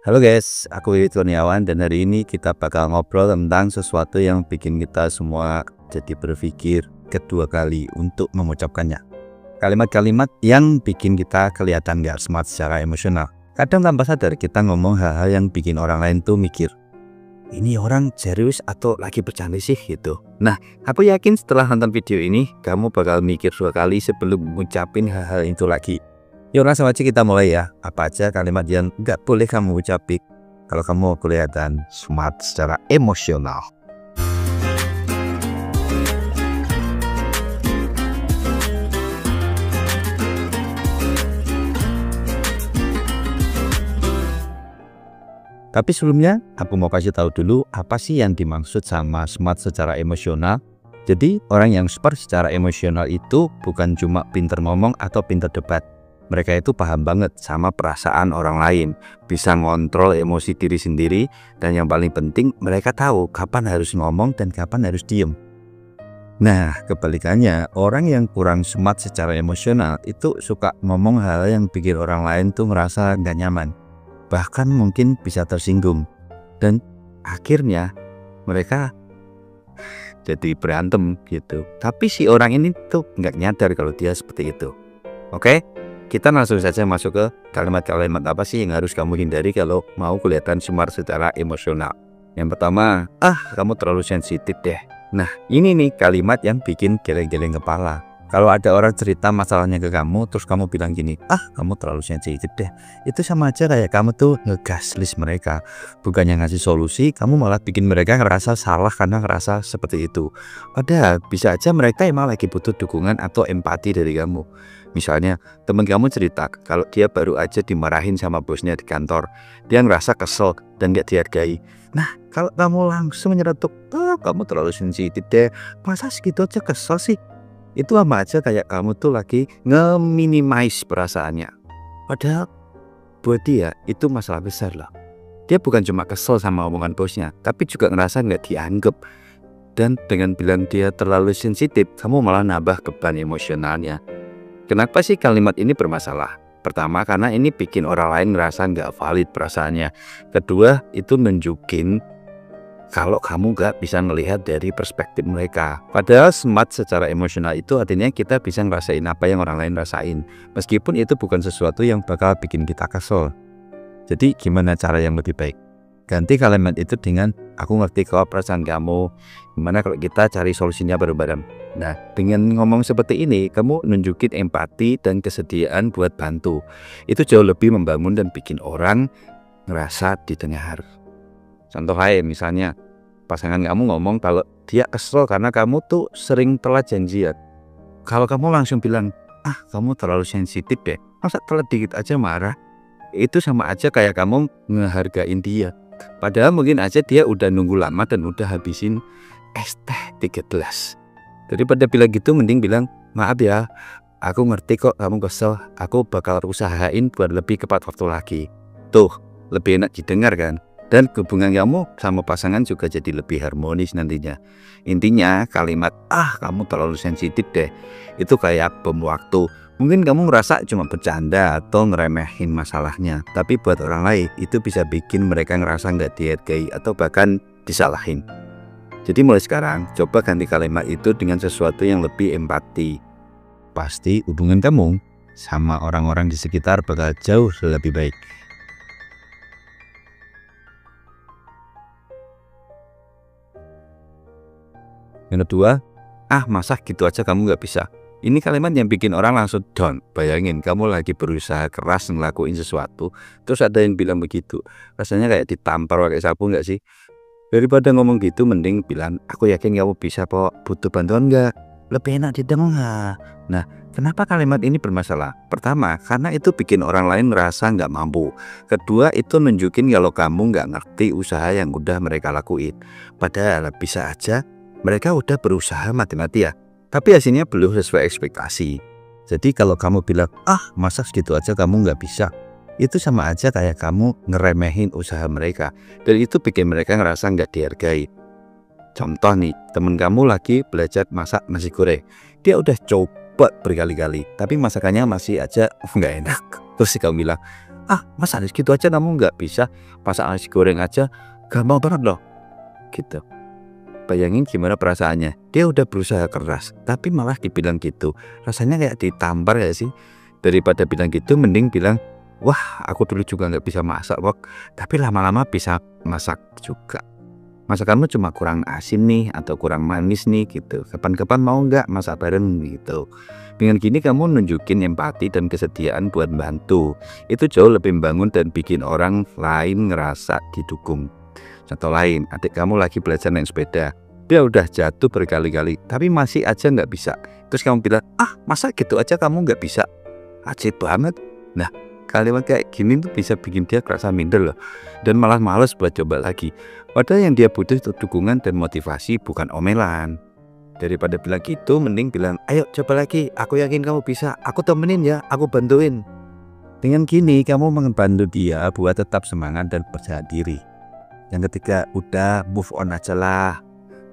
Halo guys, aku Wiwit Kurniawan dan hari ini kita bakal ngobrol tentang sesuatu yang bikin kita semua jadi berpikir kedua kali untuk mengucapkannya. Kalimat-kalimat yang bikin kita kelihatan gak smart secara emosional. Kadang tanpa sadar kita ngomong hal-hal yang bikin orang lain tuh mikir, ini orang serius atau lagi bercanda sih gitu. Nah, aku yakin setelah nonton video ini kamu bakal mikir dua kali sebelum ngucapin hal-hal itu lagi. Yuk langsung aja kita mulai ya. Apa aja kalimat yang nggak boleh kamu ucapin kalau kamu kelihatan smart secara emosional. Tapi sebelumnya aku mau kasih tahu dulu apa sih yang dimaksud sama smart secara emosional. Jadi orang yang smart secara emosional itu bukan cuma pinter ngomong atau pinter debat. Mereka itu paham banget sama perasaan orang lain, bisa ngontrol emosi diri sendiri, dan yang paling penting mereka tahu kapan harus ngomong dan kapan harus diem. Nah, kebalikannya, orang yang kurang smart secara emosional itu suka ngomong hal yang bikin orang lain tuh ngerasa gak nyaman, bahkan mungkin bisa tersinggung, dan akhirnya mereka jadi berantem gitu. Tapi si orang ini tuh nggak nyadar kalau dia seperti itu. Oke? Kita langsung saja masuk ke kalimat-kalimat apa sih yang harus kamu hindari kalau mau kelihatan smart secara emosional. Yang pertama, kamu terlalu sensitif deh. Nah, ini nih kalimat yang bikin geleng-geleng kepala. Kalau ada orang cerita masalahnya ke kamu, terus kamu bilang gini, kamu terlalu sensitif deh. Itu sama aja kayak kamu tuh ngegaslis mereka. Bukannya ngasih solusi, kamu malah bikin mereka ngerasa salah karena ngerasa seperti itu. Padahal bisa aja mereka emang lagi butuh dukungan atau empati dari kamu. Misalnya, teman kamu cerita kalau dia baru aja dimarahin sama bosnya di kantor. Dia ngerasa kesel dan gak dihargai. Nah, kalau kamu langsung nyeletuk, kamu terlalu sensitif deh. Masa segitu aja kesel sih? Itu sama aja kayak kamu tuh lagi nge-minimize perasaannya. Padahal buat dia itu masalah besar loh. Dia bukan cuma kesel sama omongan bosnya, tapi juga ngerasa nggak dianggap. Dan dengan bilang dia terlalu sensitif, kamu malah nambah beban emosionalnya. Kenapa sih kalimat ini bermasalah? Pertama, karena ini bikin orang lain ngerasa nggak valid perasaannya. Kedua, itu nunjukin kalau kamu gak bisa melihat dari perspektif mereka. Padahal smart secara emosional itu artinya kita bisa ngerasain apa yang orang lain rasain, meskipun itu bukan sesuatu yang bakal bikin kita kesel. Jadi gimana cara yang lebih baik? Ganti kalimat itu dengan aku ngerti kok perasaan kamu. Gimana kalau kita cari solusinya bareng-bareng? Nah, dengan ngomong seperti ini, kamu nunjukin empati dan kesediaan buat bantu. Itu jauh lebih membangun dan bikin orang ngerasa didengar. Contoh aja misalnya pasangan kamu ngomong kalau dia kesel karena kamu tuh sering telat janjian. Kalau kamu langsung bilang, kamu terlalu sensitif deh, masa telat dikit aja marah? Itu sama aja kayak kamu ngehargain dia. Padahal mungkin aja dia udah nunggu lama dan udah habisin es teh 3 gelas. Daripada bilang gitu mending bilang, maaf ya, aku ngerti kok kamu kesel, aku bakal usahain buat lebih tepat waktu lagi. Tuh, lebih enak didengar kan? Dan hubungan kamu sama pasangan juga jadi lebih harmonis nantinya. Intinya kalimat kamu terlalu sensitif deh itu kayak bom waktu. Mungkin kamu merasa cuma bercanda atau ngeremehin masalahnya, tapi buat orang lain itu bisa bikin mereka ngerasa nggak dihargai atau bahkan disalahin. Jadi mulai sekarang coba ganti kalimat itu dengan sesuatu yang lebih empati. Pasti hubungan kamu sama orang-orang di sekitar bakal jauh lebih baik. Yang kedua, masa gitu aja kamu nggak bisa. Ini kalimat yang bikin orang langsung down. Bayangin kamu lagi berusaha keras ngelakuin sesuatu, terus ada yang bilang begitu. Rasanya kayak ditampar pakai sapu nggak sih? Daripada ngomong gitu mending bilang, aku yakin kamu bisa kok, butuh bantuan nggak? Lebih enak didengar. Nah, kenapa kalimat ini bermasalah? Pertama, karena itu bikin orang lain ngerasa nggak mampu. Kedua, itu nunjukin kalau kamu nggak ngerti usaha yang udah mereka lakuin. Padahal bisa aja mereka udah berusaha mati-mati ya, tapi hasilnya belum sesuai ekspektasi. Jadi kalau kamu bilang, masa segitu aja kamu nggak bisa, itu sama aja kayak kamu ngeremehin usaha mereka. Dan itu bikin mereka ngerasa nggak dihargai. Contoh nih, temen kamu lagi belajar masak nasi goreng. Dia udah coba berkali-kali, tapi masakannya masih aja nggak enak. Terus kamu bilang, ah masa gitu aja kamu nggak bisa, masak nasi goreng aja gampang banget loh, gitu. Bayangin gimana perasaannya, dia udah berusaha keras, tapi malah dibilang gitu. Rasanya kayak ditampar ya sih. Daripada bilang gitu, mending bilang, wah aku dulu juga nggak bisa masak kok, tapi lama-lama bisa masak juga. Masakanmu cuma kurang asin nih, atau kurang manis nih gitu. Kapan-kapan mau nggak masak bareng gitu. Dengan gini kamu nunjukin empati dan kesediaan buat bantu. Itu jauh lebih membangun dan bikin orang lain ngerasa didukung. Contoh lain, adik kamu lagi belajar naik sepeda. Dia udah jatuh berkali-kali, tapi masih aja nggak bisa. Terus kamu bilang, ah masa gitu aja kamu nggak bisa? Ajib banget. Nah, kalimat kayak gini tuh bisa bikin dia kerasa minder loh. Dan malah males buat coba lagi. Padahal yang dia butuh itu dukungan dan motivasi, bukan omelan. Daripada bilang gitu, mending bilang, ayo coba lagi, aku yakin kamu bisa. Aku temenin ya, aku bantuin. Dengan gini, kamu membantu dia buat tetap semangat dan percaya diri. Yang ketiga, udah move on aja lah.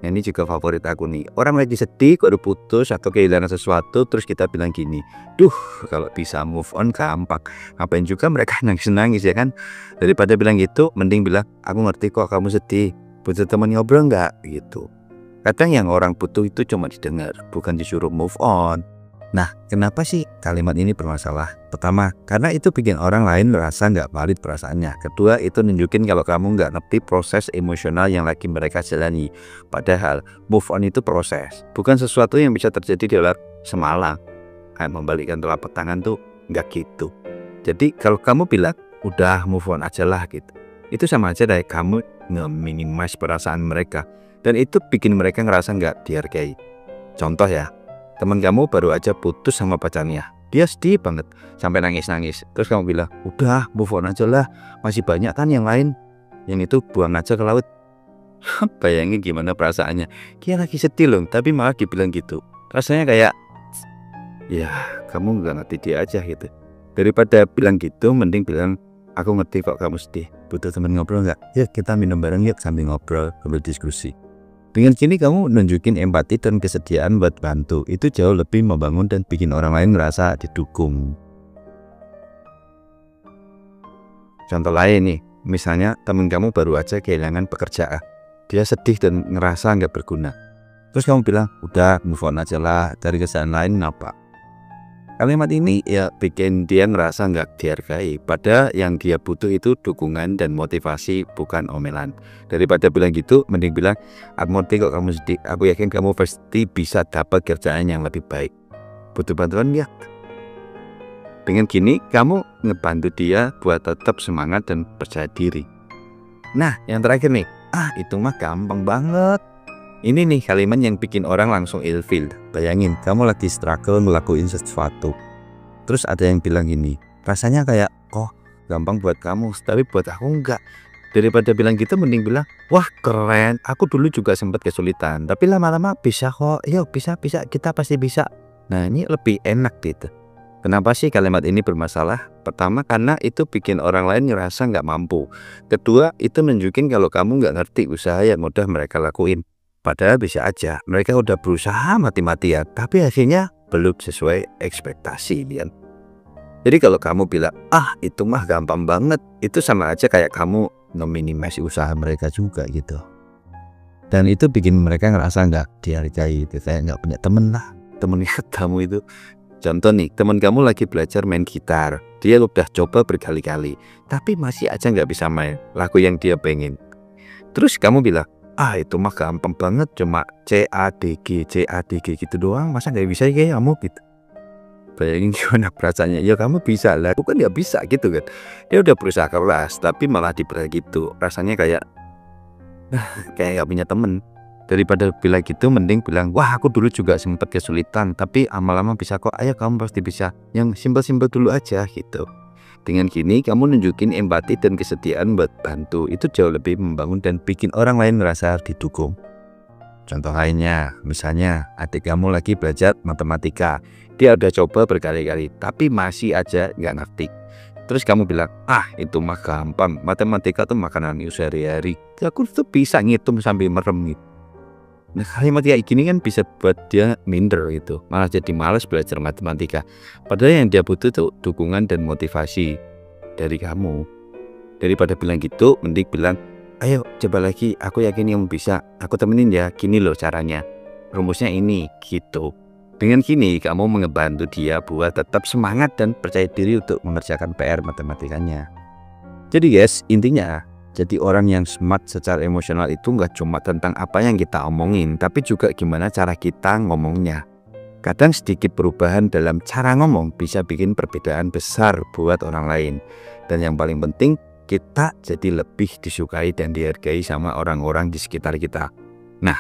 Ini juga favorit aku nih. Orang lagi sedih, kok udah putus atau kehilangan sesuatu, terus kita bilang gini, duh kalau bisa move on gampang. Ngapain juga mereka nangis-nangis ya kan. Daripada bilang gitu, mending bilang, aku ngerti kok kamu sedih, butuh teman ngobrol nggak gitu. Kadang yang orang butuh itu cuma didengar, bukan disuruh move on. Nah, kenapa sih kalimat ini bermasalah? Pertama, karena itu bikin orang lain merasa nggak valid perasaannya. Kedua, itu nunjukin kalau kamu nggak ngerti proses emosional yang lagi mereka jalani. Padahal, move on itu proses, bukan sesuatu yang bisa terjadi dalam semalam. Kayak membalikkan telapak tangan tuh nggak gitu. Jadi, kalau kamu bilang, udah move on aja lah gitu, itu sama aja dari kamu nge-minimize perasaan mereka. Dan itu bikin mereka ngerasa nggak dihargai. Contoh ya, teman kamu baru aja putus sama pacarnya. Dia sedih banget sampai nangis-nangis. Terus kamu bilang, udah move on aja lah, masih banyak kan yang lain. Yang itu buang aja ke laut. Bayangin gimana perasaannya. Dia lagi sedih loh, tapi malah dibilang gitu. Rasanya kayak, ya kamu nggak ngerti dia aja gitu. Daripada bilang gitu, mending bilang, aku ngerti kok kamu sedih. Butuh teman ngobrol nggak? Yuk kita minum bareng yuk sambil ngobrol, sambil diskusi. Dengan sini kamu nunjukin empati dan kesediaan buat bantu. Itu jauh lebih membangun dan bikin orang lain ngerasa didukung. Contoh lain nih, misalnya temen kamu baru aja kehilangan pekerjaan. Dia sedih dan ngerasa nggak berguna. Terus kamu bilang, udah move on aja lah, cari kerjaan lain apa. Kalimat ini ya bikin dia ngerasa nggak dihargai. Padahal yang dia butuh itu dukungan dan motivasi, bukan omelan. Daripada bilang gitu, mending bilang, aku ngerti kok kamu sedih. Aku yakin kamu pasti bisa dapat kerjaan yang lebih baik. Butuh bantuan ya? Dengan gini, kamu ngebantu dia buat tetap semangat dan percaya diri. Nah, yang terakhir nih, itu mah gampang banget. Ini nih kalimat yang bikin orang langsung ilfil. Bayangin, kamu lagi struggle ngelakuin sesuatu. Terus ada yang bilang gini, rasanya kayak, kok gampang buat kamu, tapi buat aku enggak. Daripada bilang gitu, mending bilang, wah keren, aku dulu juga sempat kesulitan. Tapi lama-lama bisa kok, yuk bisa, kita pasti bisa. Nah ini lebih enak gitu. Kenapa sih kalimat ini bermasalah? Pertama, karena itu bikin orang lain ngerasa nggak mampu. Kedua, itu nunjukin kalau kamu nggak ngerti usaha yang udah mereka lakuin. Padahal bisa aja mereka udah berusaha mati-matian, tapi hasilnya belum sesuai ekspektasi kan. Jadi kalau kamu bilang, itu mah gampang banget, itu sama aja kayak kamu meminimasi usaha mereka juga gitu. Dan itu bikin mereka ngerasa nggak dihargai, kayak nggak punya temen lah. Temennya kamu itu. Contoh nih, teman kamu lagi belajar main gitar. Dia udah coba berkali-kali, tapi masih aja nggak bisa main lagu yang dia pengen. Terus kamu bilang, itu mah gampang banget, cuma C-A-D-G gitu doang, masa nggak bisa kayak kamu gitu. Bayangin gimana perasaannya, ya kamu bisa lah, bukan nggak bisa gitu kan. Dia udah berusaha keras, tapi malah dibilang gitu. Rasanya kayak nggak punya temen. Daripada bilang gitu, mending bilang, wah aku dulu juga sempat kesulitan, tapi lama-lama bisa kok, ayo kamu pasti bisa. Yang simpel-simpel dulu aja gitu. Dengan gini, kamu nunjukin empati dan kesetiaan buat bantu. Itu jauh lebih membangun dan bikin orang lain merasa didukung. Contoh lainnya, misalnya adik kamu lagi belajar matematika. Dia udah coba berkali-kali, tapi masih aja nggak ngerti. Terus kamu bilang, itu mah gampang, matematika tuh makanan sehari-hari. Aku tuh bisa ngitung sambil merem gitu. Nah kalimat kayak gini kan bisa buat dia minder gitu, malah jadi malas belajar matematika. Padahal yang dia butuh tuh dukungan dan motivasi. dari kamu. Daripada bilang gitu, mending bilang, ayo coba lagi, aku yakin kamu bisa, aku temenin ya, gini loh caranya, rumusnya ini, gitu. Dengan gini kamu mengebantu dia buat tetap semangat dan percaya diri untuk mengerjakan PR matematikanya. Jadi guys, intinya jadi orang yang smart secara emosional itu nggak cuma tentang apa yang kita omongin, tapi juga gimana cara kita ngomongnya. Kadang sedikit perubahan dalam cara ngomong bisa bikin perbedaan besar buat orang lain. Dan yang paling penting, kita jadi lebih disukai dan dihargai sama orang-orang di sekitar kita. Nah,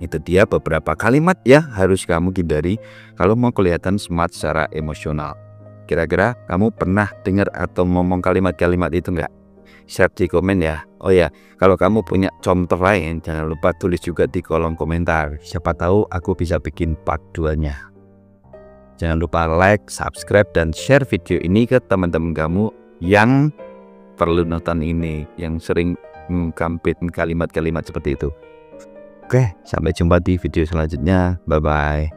itu dia beberapa kalimat yang harus kamu hindari kalau mau kelihatan smart secara emosional. Kira-kira kamu pernah dengar atau ngomong kalimat-kalimat itu enggak? Share di komen ya. Oh ya, kalau kamu punya contoh lain, jangan lupa tulis juga di kolom komentar. Siapa tahu aku bisa bikin part 2-nya. Jangan lupa like, subscribe, dan share video ini ke teman-teman kamu yang perlu nonton ini, yang sering mengkampen kalimat-kalimat seperti itu. Oke, sampai jumpa di video selanjutnya. Bye-bye.